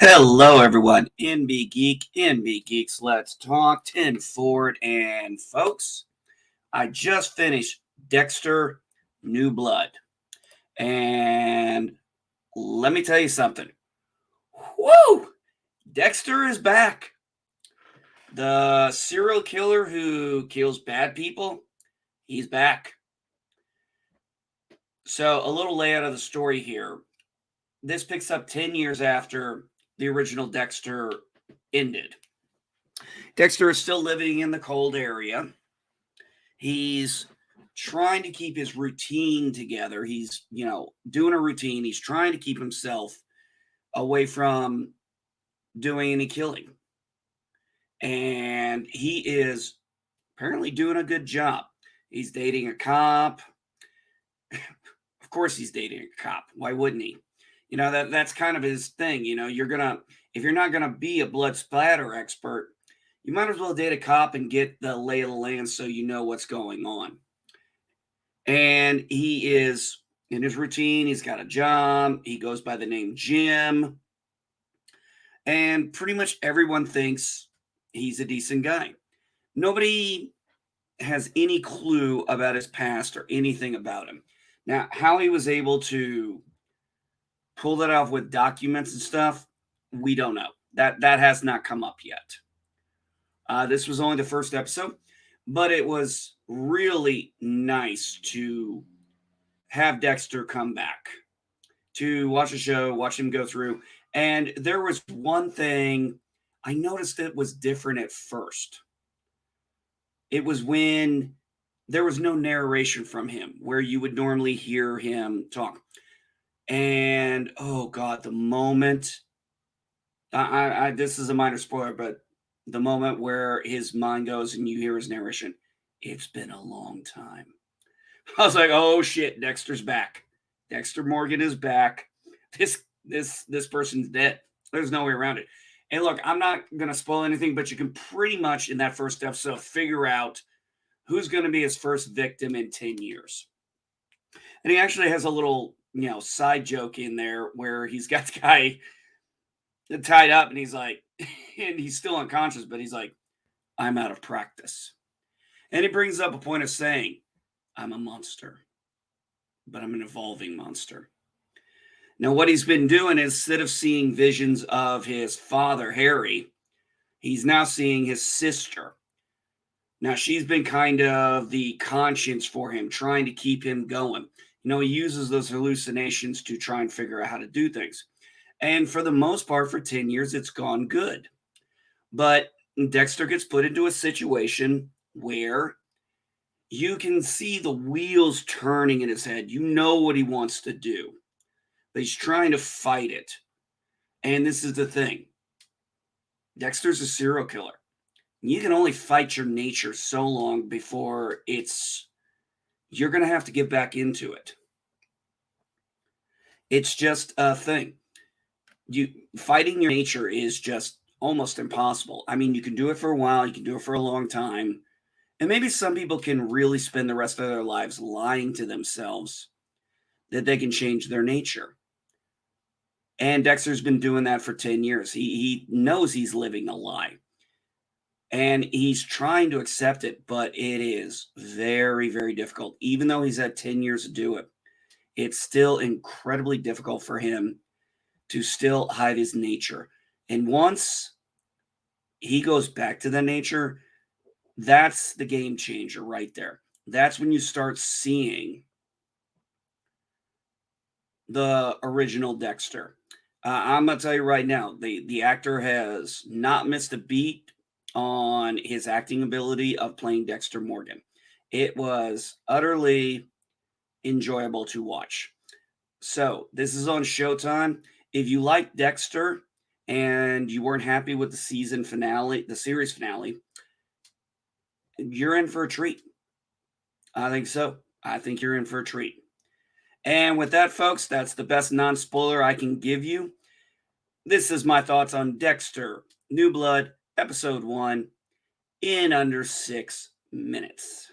Hello, everyone. NB Geek, NB Geeks. Let's talk. Tim Ford and folks. I just finished Dexter New Blood, and let me tell you something. Woo! Dexter is back. The serial killer who kills bad people, he's back. So, a little layout of the story here. This picks up 10 years after the original Dexter ended. Dexter is still living in the cold area. He's trying to keep his routine together. He's, doing a routine. He's trying to keep himself away from doing any killing. And he is apparently doing a good job. He's dating a cop. Of course he's dating a cop. Why wouldn't he? That's kind of his thing. If you're not gonna be a blood splatter expert, you might as well date a cop and get the lay of the land so you know what's going on. And he is in his routine. He's got a job. He goes by the name Jim. And pretty much everyone thinks he's a decent guy. Nobody has any clue about his past or anything about him. Now, how he was able to pull that off with documents and stuff, we don't know. That has not come up yet. This was only the first episode, but it was really nice to have Dexter come back, to watch a show, watch him go through. And there was one thing I noticed that was different at first. It was when there was no narration from him, where you would normally hear him talk. And oh God, the moment this is a minor spoiler, but the moment where his mind goes and you hear his narration, it's been a long time. I was like, oh shit, Dexter's back. Dexter Morgan is back. This person's dead. There's no way around it. And look, I'm not gonna spoil anything, but you can pretty much in that first episode figure out who's gonna be his first victim in 10 years. And he actually has a little, side joke in there where he's got the guy tied up and he's like, and he's still unconscious, but he's like, I'm out of practice. And he brings up a point of saying, I'm a monster, but I'm an evolving monster. Now, what he's been doing is instead of seeing visions of his father, Harry, he's now seeing his sister. Now, she's been kind of the conscience for him, trying to keep him going. He uses those hallucinations to try and figure out how to do things. And for the most part, for 10 years, it's gone good. But Dexter gets put into a situation where you can see the wheels turning in his head. You know what he wants to do, but he's trying to fight it. And this is the thing. Dexter's a serial killer. You can only fight your nature so long before you're going to have to get back into it. It's just a thing. Fighting your nature is just almost impossible. I mean, you can do it for a while, you can do it for a long time. And maybe some people can really spend the rest of their lives lying to themselves that they can change their nature. And Dexter's been doing that for 10 years. He knows he's living a lie. And he's trying to accept it, but it is very, very difficult. Even though he's had 10 years to do it, it's still incredibly difficult for him to still hide his nature. And once he goes back to the nature, that's the game changer right there. That's when you start seeing the original Dexter. I'm going to tell you right now, the actor has not missed a beat on his acting ability of playing Dexter Morgan. It was utterly enjoyable to watch. So this is on Showtime. If you like Dexter and you weren't happy with the season finale, the series finale, you're in for a treat. I think so. I think you're in for a treat. And with that, folks, that's the best non-spoiler I can give you. This is my thoughts on Dexter New Blood, Episode 1, in under 6 minutes.